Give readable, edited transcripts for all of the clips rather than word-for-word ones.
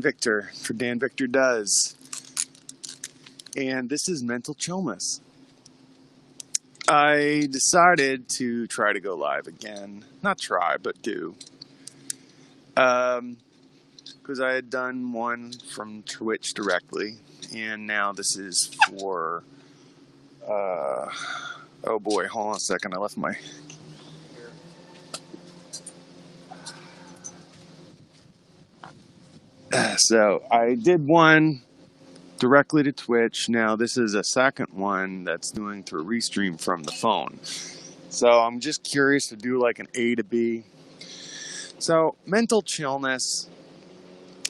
Victor for Dan Victor Does. And this is Mental Chillness. I decided to try to go live again. Not try, but do. Because I had done one from Twitch directly, and now this is for. Oh boy, hold on a second. I left my. So I did one directly to Twitch. Now this is a second one that's doing through Restream from the phone. So I'm just curious to do like an A to B. So mental chillness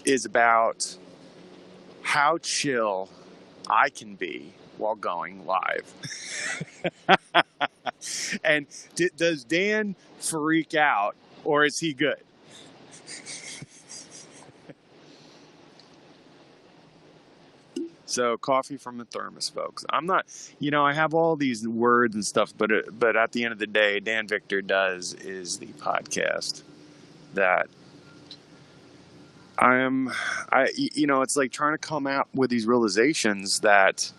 is about how chill I can be while going live. And does Dan freak out, or is he good? So coffee from the Thermos, folks. I'm not, I have all these words and stuff, but at the end of the day, Dan Victor Does is the podcast that it's like trying to come out with these realizations that,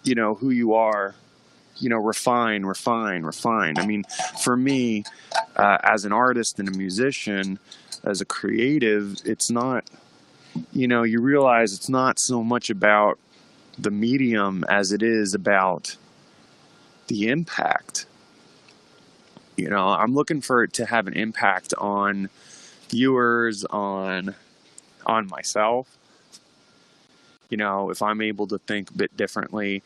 who you are, refine. I mean, for me, as an artist and a musician, as a creative, it's not, you realize it's not so much about the medium as it is about the impact. I'm looking for it to have an impact on viewers, on myself. If I'm able to think a bit differently,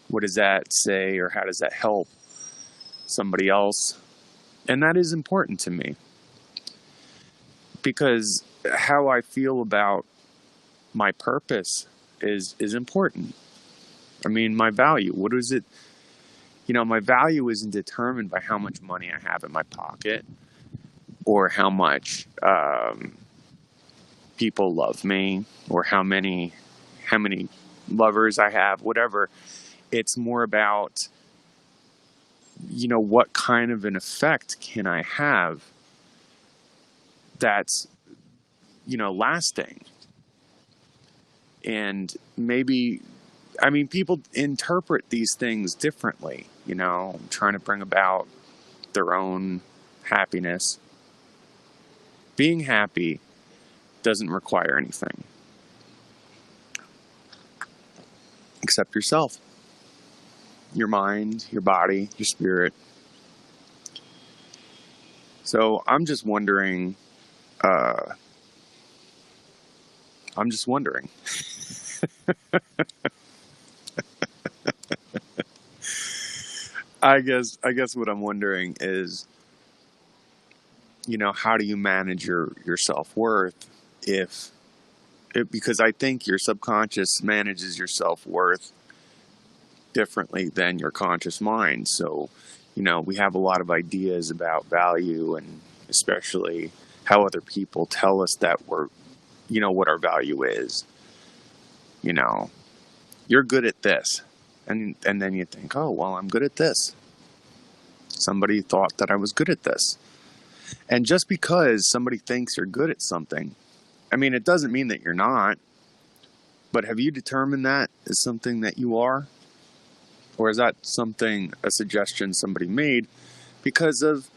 what does that say, or how does that help somebody else? And that is important to me, because how I feel about my purpose is important. I mean, my value, what is it? My value isn't determined by how much money I have in my pocket, or how much people love me, or how many lovers I have, whatever. It's more about, what kind of an effect can I have that's, lasting. And maybe, people interpret these things differently, trying to bring about their own happiness. Being happy doesn't require anything except yourself, your mind, your body, your spirit. So I'm just wondering, I guess what I'm wondering is, how do you manage your self-worth because I think your subconscious manages your self-worth differently than your conscious mind. So, we have a lot of ideas about value, and especially how other people tell us that we're, what our value is. You're good at this. And then you think, oh, well, I'm good at this. Somebody thought that I was good at this. And just because somebody thinks you're good at something, it doesn't mean that you're not. But have you determined that is something that you are? Or is that a suggestion somebody made because of,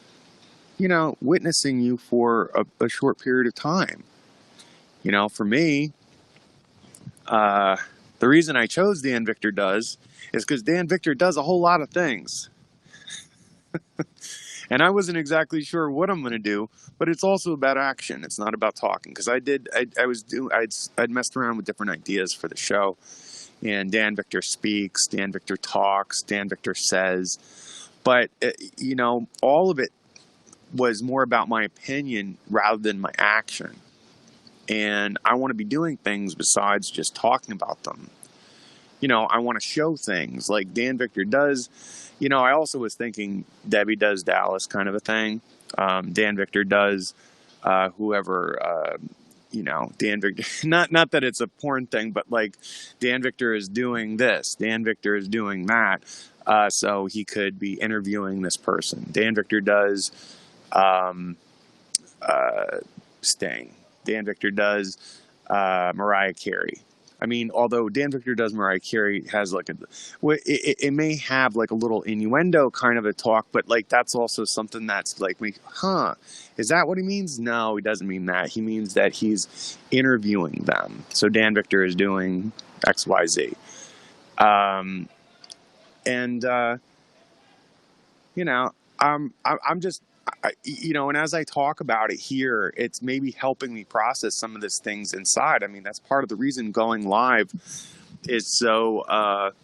witnessing you for a short period of time? For me, the reason I chose Dan Victor Does is because Dan Victor does a whole lot of things. And I wasn't exactly sure what I'm going to do, but it's also about action. It's not about talking. Because I'd messed around with different ideas for the show. And Dan Victor speaks, Dan Victor talks, Dan Victor says. But, all of it was more about my opinion rather than my action. And I want to be doing things besides just talking about them. I want to show things like Dan Victor Does. I also was thinking Debbie Does Dallas kind of a thing. Dan Victor Does whoever, Dan Victor, not that it's a porn thing, but like Dan Victor is doing this, Dan Victor is doing that. So he could be interviewing this person. Dan Victor Does Sting. Dan Victor does Mariah Carey. I mean, although Dan Victor does Mariah Carey, has like it may have like a little innuendo kind of a talk, but like that's also something that's like, is that what he means? No, he doesn't mean that. He means that he's interviewing them. So Dan Victor is doing XYZ. And I'm just, and as I talk about it here, it's maybe helping me process some of these things inside. I mean, that's part of the reason going live is so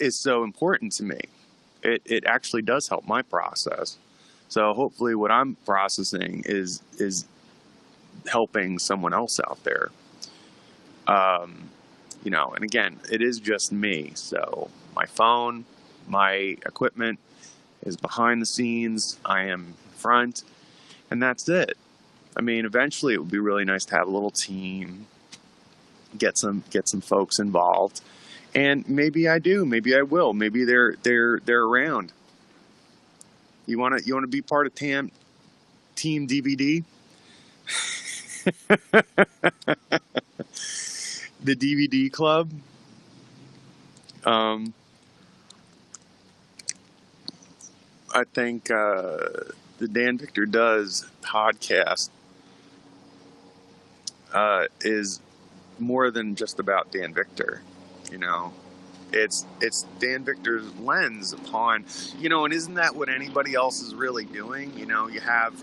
is so important to me. It actually does help my process. So hopefully, what I'm processing is helping someone else out there. And again, it is just me. So my phone, my equipment is behind the scenes. I am front, and that's it. I mean, eventually it would be really nice to have a little team, get some folks involved, and maybe I do, maybe I will, maybe they're around. You want to be part of Team DVD? The DVD club. I think the Dan Victor Does podcast is more than just about Dan Victor. It's Dan Victor's lens upon, and isn't that what anybody else is really doing? You have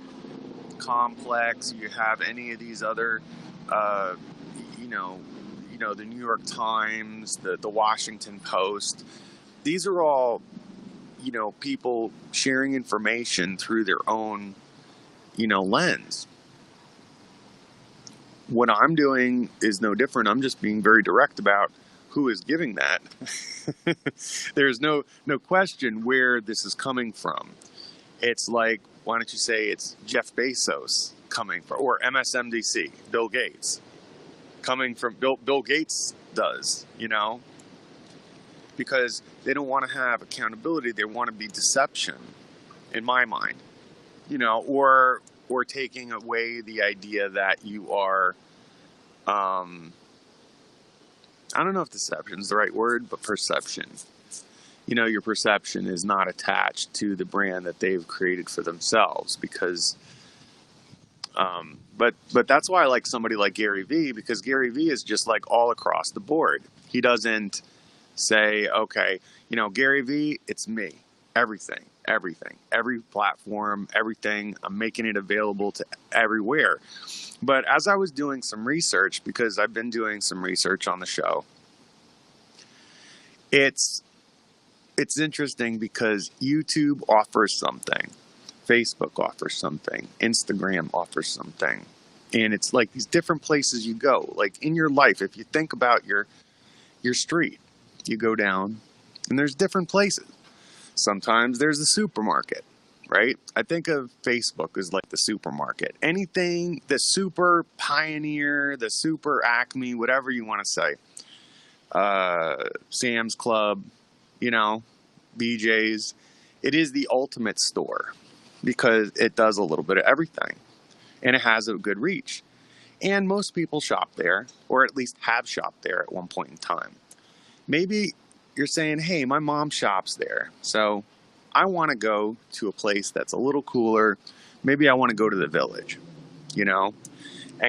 Complex, you have any of these other, the New York Times, the Washington Post. These are all, people sharing information through their own, lens. What I'm doing is no different. I'm just being very direct about who is giving that. There's no question where this is coming from. It's like, why don't you say it's Jeff Bezos coming from, or MSNBC, Bill Gates coming from, Bill Gates does, because they don't want to have accountability. They want to be deception, in my mind, or taking away the idea that you are, I don't know if deception is the right word, but perception. Your perception is not attached to the brand that they've created for themselves, because, but that's why I like somebody like Gary Vee, because Gary Vee is just like all across the board. He doesn't say, okay, Gary Vee, it's me, everything, every platform, everything. I'm making it available to everywhere. But as I was doing some research, because I've been doing some research on the show, it's interesting because YouTube offers something, Facebook offers something, Instagram offers something. And it's like these different places you go. Like in your life, if you think about your street, you go down and there's different places. Sometimes there's a supermarket, right? I think of Facebook as like the supermarket. Anything, the super Pioneer, the super Acme, whatever you want to say. Sam's Club, BJ's. It is the ultimate store because it does a little bit of everything and it has a good reach. And most people shop there, or at least have shopped there at one point in time. Maybe you're saying, hey, my mom shops there, so I want to go to a place that's a little cooler. Maybe I want to go to the Village, and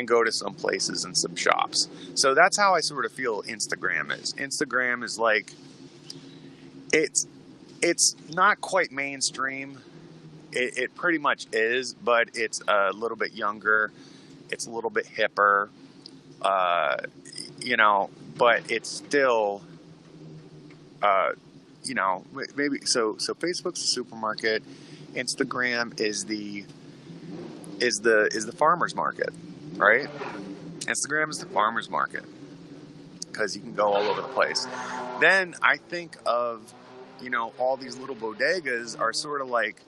go to some places and some shops. So that's how I sort of feel Instagram is. Instagram is like, it's not quite mainstream. It pretty much is, but it's a little bit younger. It's a little bit hipper, but it's still, maybe so Facebook's a supermarket. Instagram is the farmer's market, right? Instagram is the farmer's market because you can go all over the place. Then I think of, all these little bodegas are sort of like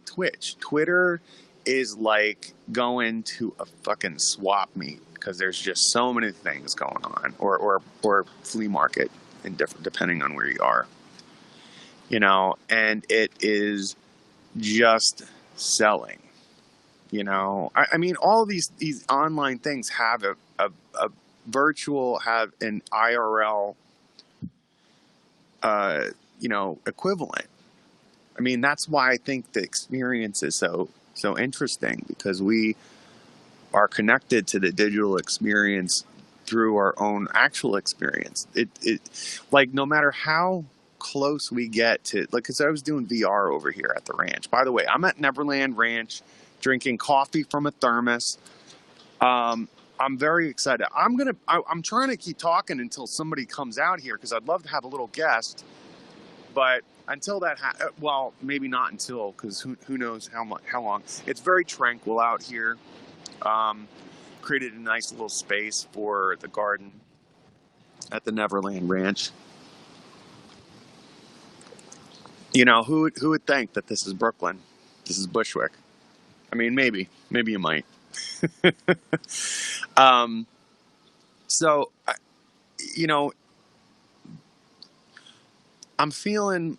Twitch. Twitter is like going to a fucking swap meet because there's just so many things going on, or flea market, depending on where you are, and it is just selling, I mean, all these online things have a virtual, have an IRL, equivalent. I mean, that's why I think the experience is so interesting, because we are connected to the digital experience through our own actual experience. It like, no matter how close we get to, like, because I was doing VR over here at the ranch. By the way, I'm at Neverland Ranch, drinking coffee from a thermos. I'm very excited. I'm trying to keep talking until somebody comes out here, because I'd love to have a little guest. But until that, well, maybe not until, because who knows how long. It's very tranquil out here. Created a nice little space for the garden at the Neverland Ranch. Who would think that this is Brooklyn? This is Bushwick. I mean, maybe you might. So, I'm feeling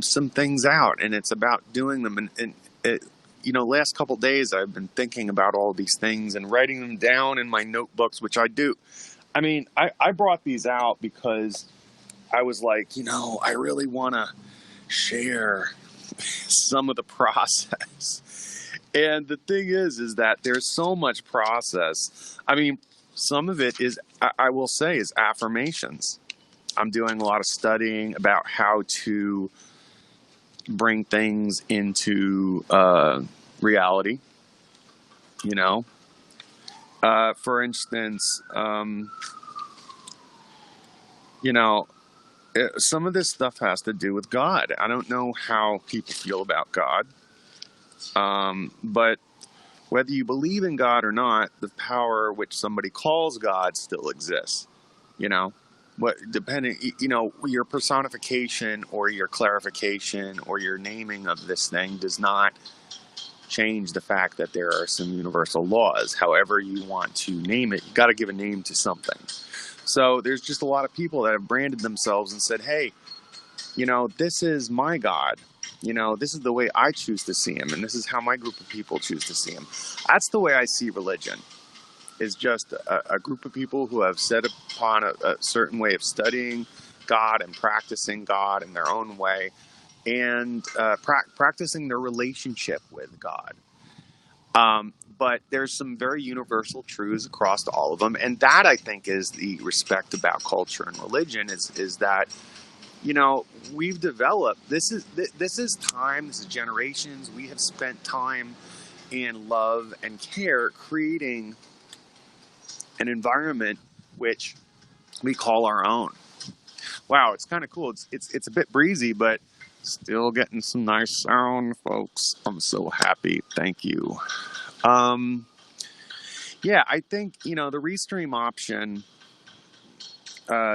some things out, and it's about doing them. And it, last couple days I've been thinking about all these things and writing them down in my notebooks, which I do. I mean, I brought these out because I was like, I really want to share some of the process. And the thing is that there's so much process. I mean, some of it is, I will say, is affirmations. I'm doing a lot of studying about how to bring things into reality. For instance, some of this stuff has to do with God. I don't know how people feel about God, but whether you believe in God or not, the power which somebody calls God still exists. What, depending, your personification or your clarification or your naming of this thing does not change the fact that there are some universal laws. However you want to name it, you got to give a name to something. So there's just a lot of people that have branded themselves and said, hey, this is my God. This is the way I choose to see him, and this is how my group of people choose to see him. That's the way I see religion. Is just a group of people who have set upon a certain way of studying God and practicing God in their own way, and practicing their relationship with God. But there's some very universal truths across all of them, and that, I think, is the respect about culture and religion. Is that we've developed, this is time, this is generations. We have spent time and love and care creating an environment which we call our own. Wow, it's kind of cool. It's a bit breezy, but still getting some nice sound, folks. I'm so happy. Thank you. Yeah, I think the restream option.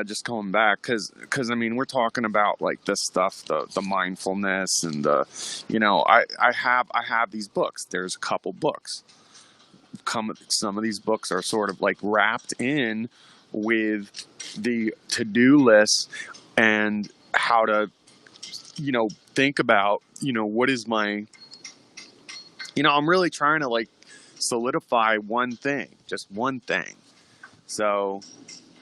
Just going back, because I mean, we're talking about like this stuff, the mindfulness, and I have these books. There's a couple books. Some of these books are sort of like wrapped in with the to-do list and how to think about what is my I'm really trying to like solidify one thing, just one thing. So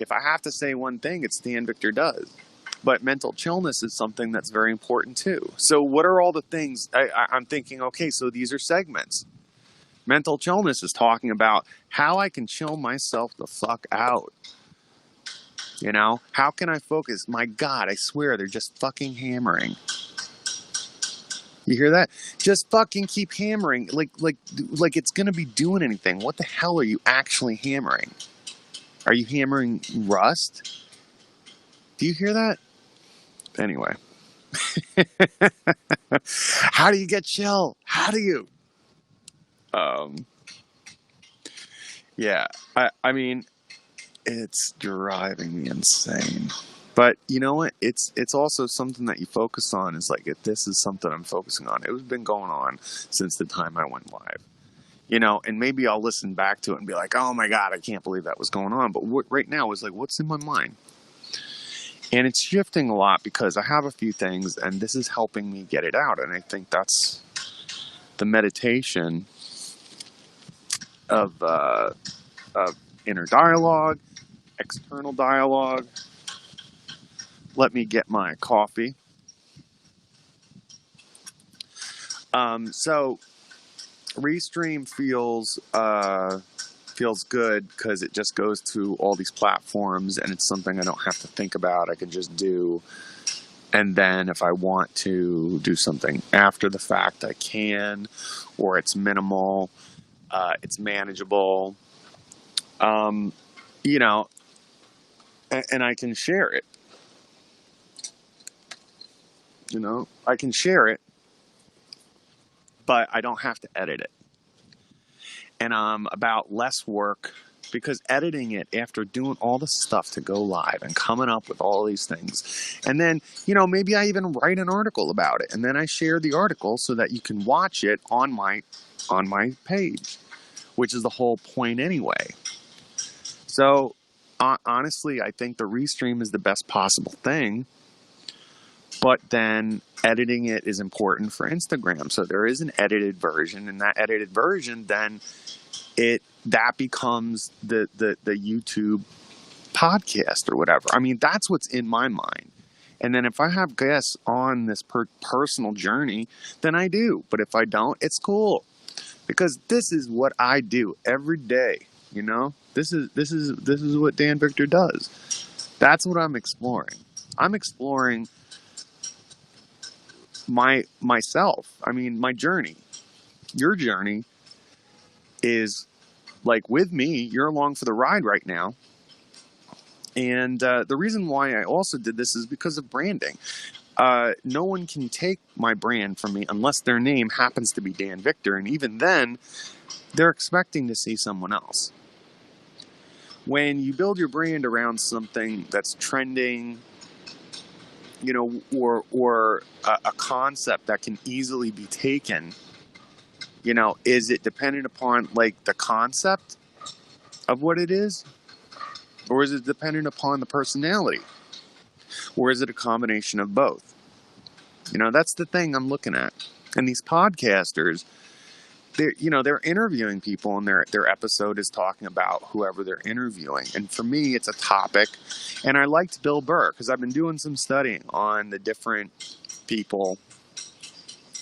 if I have to say one thing, it's Dan Victor does. But mental chillness is something that's very important too. So what are all the things I'm thinking? Okay, so these are segments. Mental chillness is talking about how I can chill myself the fuck out. How can I focus? My God, I swear they're just fucking hammering. You hear that? Just fucking keep hammering. Like it's gonna be doing anything. What the hell are you actually hammering? Are you hammering rust? Do you hear that? Anyway. How do you get chill? How do you? Yeah, I mean, it's driving me insane. But you know what? It's also something that you focus on. Is like, if this is something I'm focusing on. It's been going on since the time I went live. And maybe I'll listen back to it and be like, oh my God, I can't believe that was going on. But right now is like, what's in my mind? And it's shifting a lot because I have a few things, and this is helping me get it out. And I think that's the meditation of inner dialogue, external dialogue. Let me get my coffee. So Restream feels good because it just goes to all these platforms, and it's something I don't have to think about. I can just do. And then if I want to do something after the fact, I can, or it's minimal, it's manageable, you know, and I can share it. You know, I can share it, but I don't have to edit it. And about less work, because editing it after doing all the stuff to go live and coming up with all these things. And then, you know, maybe I even write an article about it, and then I share the article so that you can watch it on my page, which is the whole point anyway. So honestly, I think the Restream is the best possible thing. But then editing it is important for Instagram. So there is an edited version, and that edited version then that becomes the YouTube podcast or whatever. I mean, that's what's in my mind. And then if I have guests on this personal journey, then I do. But if I don't, it's cool, because this is what I do every day. You know, this is what Dan Victor does. That's what I'm exploring. I'm exploring myself. I mean, my journey. Your journey is like with me. You're along for the ride right now. And the reason why I also did this is because of branding. No one can take my brand from me unless their name happens to be Dan Victor. And even then, they're expecting to see someone else. When you build your brand around something that's trending, you know, or a concept that can easily be taken, you know, is it dependent upon like the concept of what it is? Or is it dependent upon the personality? Or is it a combination of both? You know, that's the thing I'm looking at. And these podcasters, they're interviewing people, and their episode is talking about whoever they're interviewing. And for me, it's a topic. And I liked Bill Burr because I've been doing some studying on the different people.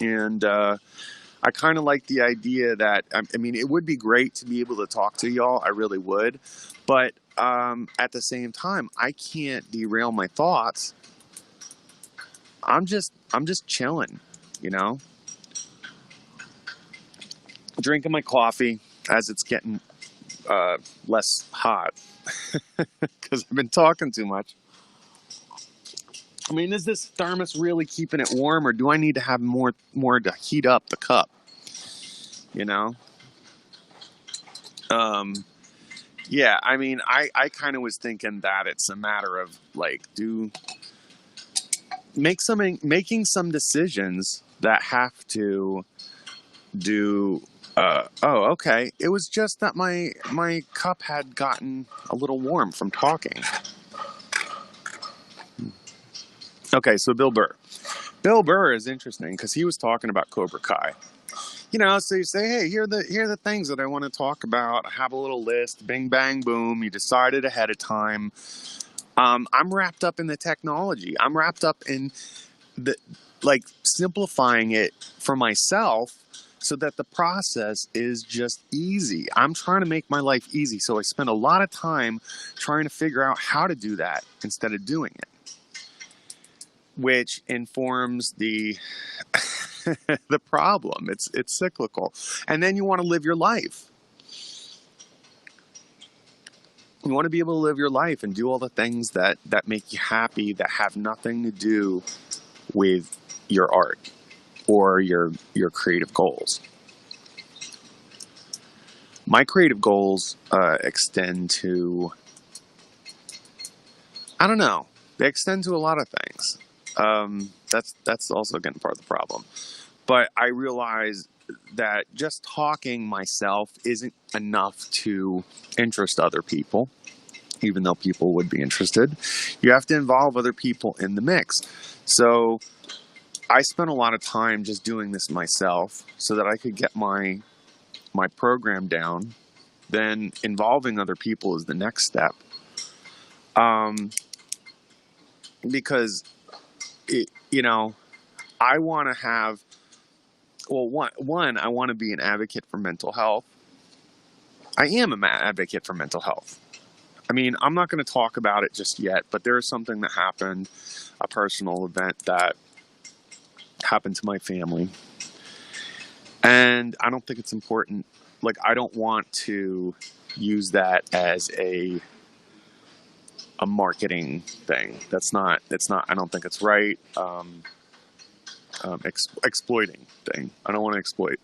And I kind of like the idea that, I mean, it would be great to be able to talk to y'all. I really would. But at the same time, I can't derail my thoughts. I'm just chilling, you know, drinking my coffee as it's getting less hot because I've been talking too much. I mean, is this thermos really keeping it warm, or do I need to have more to heat up the cup? You know? Yeah, I mean, I kind of was thinking that it's a matter of like, making some decisions that have to do. Oh, okay. It was just that my cup had gotten a little warm from talking. Okay, so Bill Burr. Bill Burr is interesting because he was talking about Cobra Kai. You know, so you say, hey, here are the things that I want to talk about. I have a little list. Bing, bang, boom. You decided ahead of time. I'm wrapped up in the technology. I'm wrapped up in simplifying it for myself so that the process is just easy. I'm trying to make my life easy. So I spend a lot of time trying to figure out how to do that instead of doing it, which informs the the problem. It's cyclical. And then you want to live your life. You want to be able to live your life and do all the things that make you happy, that have nothing to do with your art or your creative goals. My creative goals extend to, I don't know, they extend to a lot of things. That's also again part of the problem. But I realize that just talking myself isn't enough to interest other people, even though people would be interested. You have to involve other people in the mix. So I spent a lot of time just doing this myself so that I could get my program down then involving other people is the next step. Because I want to have, one, I want to be an advocate for mental health. I am an advocate for mental health. I mean, I'm not going to talk about it just yet, but there is something that happened, a personal event that happened to my family. And I don't think it's important. Like, I don't want to use that as a marketing thing. I don't think it's right. Exploiting thing. I don't want to exploit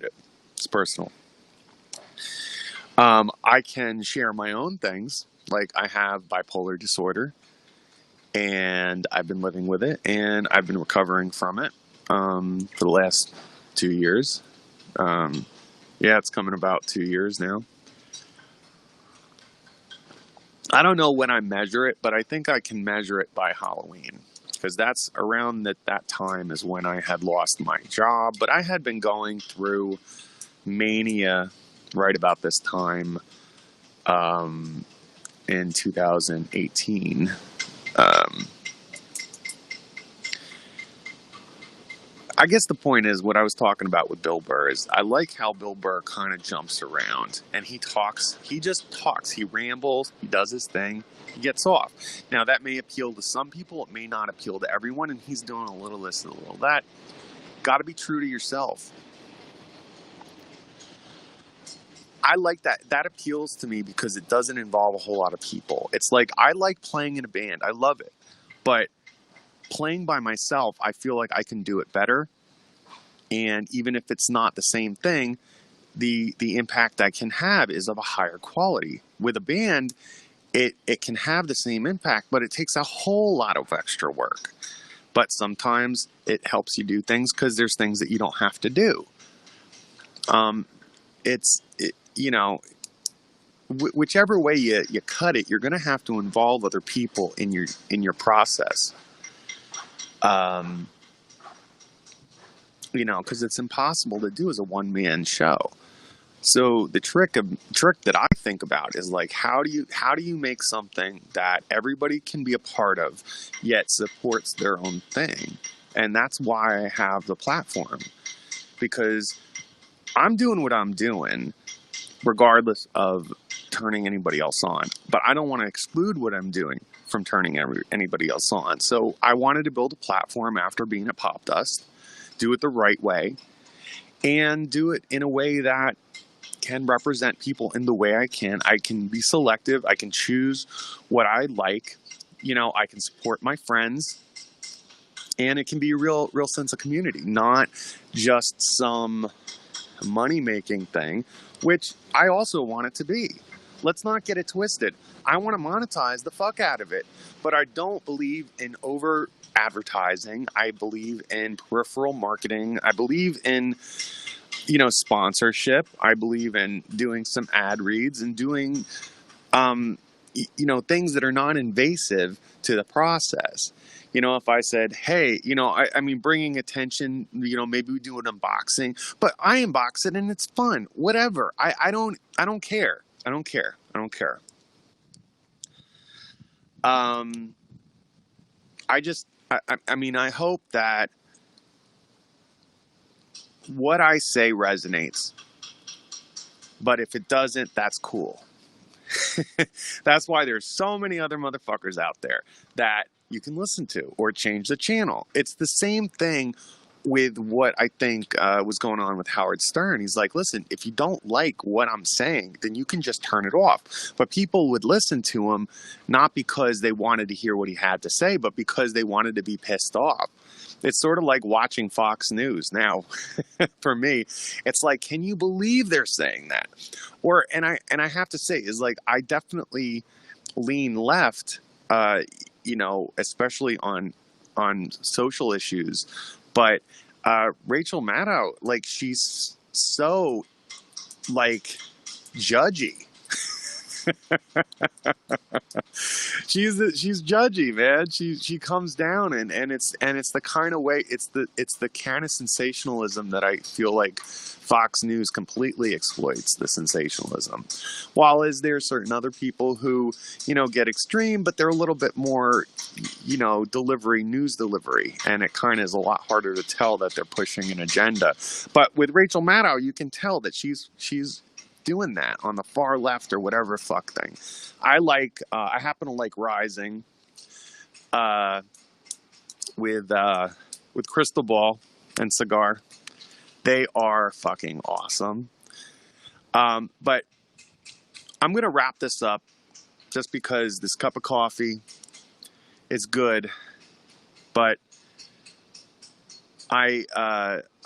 it. It's personal. I can share my own things. Like, I have bipolar disorder, and I've been living with it, and I've been recovering from it for the last 2 years. It's coming about 2 years now. I don't know when I measure it, but I think I can measure it by Halloween, because that's around that time is when I had lost my job. But I had been going through mania right about this time in 2018. I guess the point is what I was talking about with Bill Burr is I like how Bill Burr kind of jumps around and he just talks, he rambles, he does his thing, he gets off. Now that may appeal to some people, it may not appeal to everyone, and he's doing a little this and a little that. Got to be true to yourself. I like that. That appeals to me because it doesn't involve a whole lot of people. It's like, I like playing in a band. I love it. But playing by myself, I feel like I can do it better. And even if it's not the same thing, the impact I can have is of a higher quality. With a band, it can have the same impact, but it takes a whole lot of extra work. But sometimes it helps you do things because there's things that you don't have to do. Whichever way you cut it, you're going to have to involve other people in your process. Because it's impossible to do as a one-man show. So the trick that I think about is like, how do you make something that everybody can be a part of, yet supports their own thing? And that's why I have the platform, because I'm doing what I'm doing, regardless of turning anybody else on. But I don't want to exclude what I'm doing from turning anybody else on. So I wanted to build a platform after being at Pop Dust, do it the right way, and do it in a way that can represent people in the way I can. I can be selective. I can choose what I like. I can support my friends, and it can be a real sense of community, not just some money-making thing, which I also want it to be. Let's not get it twisted. I want to monetize the fuck out of it, but I don't believe in over advertising. I believe in peripheral marketing. I believe in sponsorship. I believe in doing some ad reads and doing things that are non-invasive to the process. If I said, hey, I mean, bringing attention, maybe we do an unboxing, but I unbox it and it's fun, whatever. I don't care. I don't care. I hope that what I say resonates, but if it doesn't, that's cool. That's why there's so many other motherfuckers out there that you can listen to or change the channel. It's the same thing with what I think was going on with Howard Stern. He's like, listen, if you don't like what I'm saying, then you can just turn it off. But people would listen to him not because they wanted to hear what he had to say, but because they wanted to be pissed off. It's sort of like watching Fox News. Now, for me, it's like, can you believe they're saying that? And I have to say, is like, I definitely lean left, especially on social issues. But Rachel Maddow, like, she's so like judgy. She's judgy, man. She comes down, and it's the kind of way, it's the kind of sensationalism that I feel like Fox News completely exploits, the sensationalism. While is there certain other people who, get extreme, but they're a little bit more, news delivery, and it kind of is a lot harder to tell that they're pushing an agenda. But with Rachel Maddow, you can tell that she's doing that on the far left or whatever fuck thing. I happen to like Rising, uh, with Crystal Ball and Cigar. They are fucking awesome. But I'm gonna wrap this up just because this cup of coffee is good, but I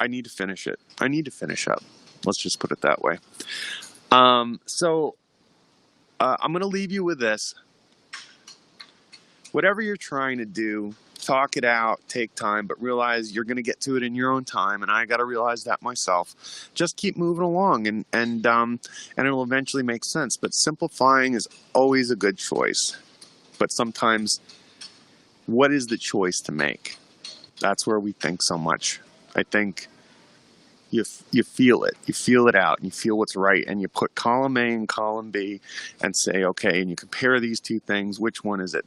need to finish it. I need to finish up. Let's just put it that way. So I'm going to leave you with this. Whatever you're trying to do, talk it out, take time, but realize you're going to get to it in your own time. And I got to realize that myself. Just keep moving along, and it'll eventually make sense. But simplifying is always a good choice. But sometimes, what is the choice to make? That's where we think so much. I think you feel it. You feel it out, and you feel what's right, and you put column A and column B and say, okay, and you compare these two things. Which one is it?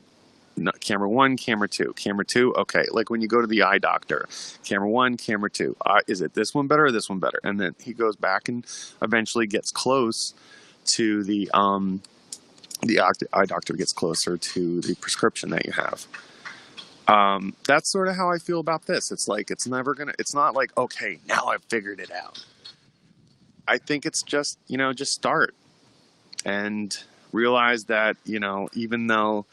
Not camera one, camera two. Camera two, okay. Like when you go to the eye doctor, camera one, camera two. Is it this one better or this one better? And then he goes back and eventually gets close to the eye doctor gets closer to the prescription that you have. That's sort of how I feel about this. It's like, it's not like, okay, now I've figured it out. I think it's just, just start and realize that, even though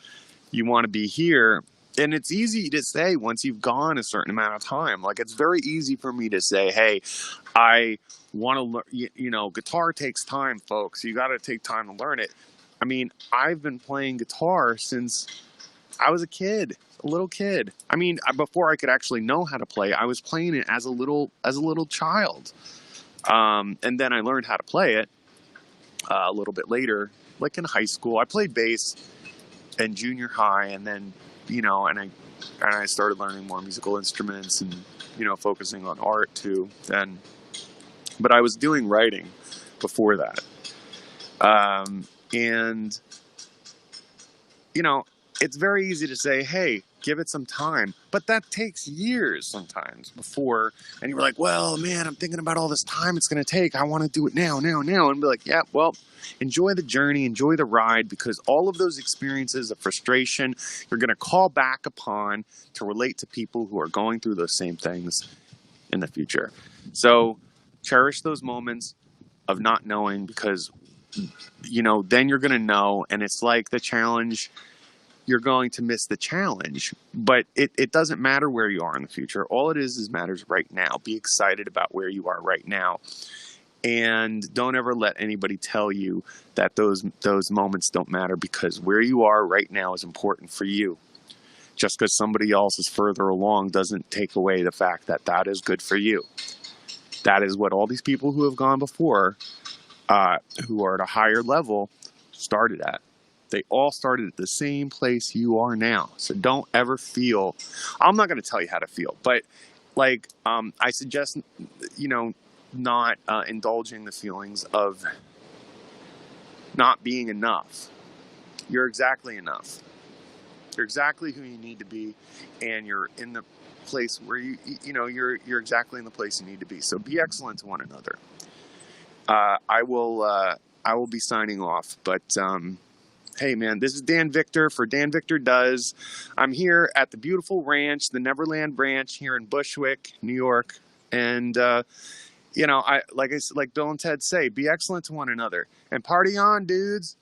you want to be here, and it's easy to say once you've gone a certain amount of time, like it's very easy for me to say, hey, I want to learn, guitar takes time, folks. You got to take time to learn it. I mean, I've been playing guitar since I was a little kid. I mean, before I could actually know how to play, I was playing it as a little child. And then I learned how to play it a little bit later, like in high school. I played bass in junior high, and then, and I started learning more musical instruments and, focusing on art too then. But I was doing writing before that. And, it's very easy to say, hey, give it some time. But that takes years sometimes before. And you're like, well, man, I'm thinking about all this time it's going to take. I want to do it now. And be like, yeah, well, enjoy the journey, enjoy the ride, because all of those experiences of frustration, you're going to call back upon to relate to people who are going through those same things in the future. So cherish those moments of not knowing, because, then you're going to know. And it's like the challenge. You're going to miss the challenge, but it doesn't matter where you are in the future. All it is matters right now. Be excited about where you are right now. And don't ever let anybody tell you that those moments don't matter, because where you are right now is important for you. Just because somebody else is further along doesn't take away the fact that that is good for you. That is what all these people who have gone before, who are at a higher level, started at. They all started at the same place you are now. So don't ever feel, I'm not going to tell you how to feel, but like, I suggest, not indulging the feelings of not being enough. You're exactly enough. You're exactly who you need to be, and you're in the place where you're exactly in the place you need to be. So be excellent to one another. I will be signing off, but, hey, man, this is Dan Victor for Dan Victor Does. I'm here at the beautiful ranch, the Neverland Ranch here in Bushwick, New like Bill and Ted say, be excellent to one another and party on, dudes.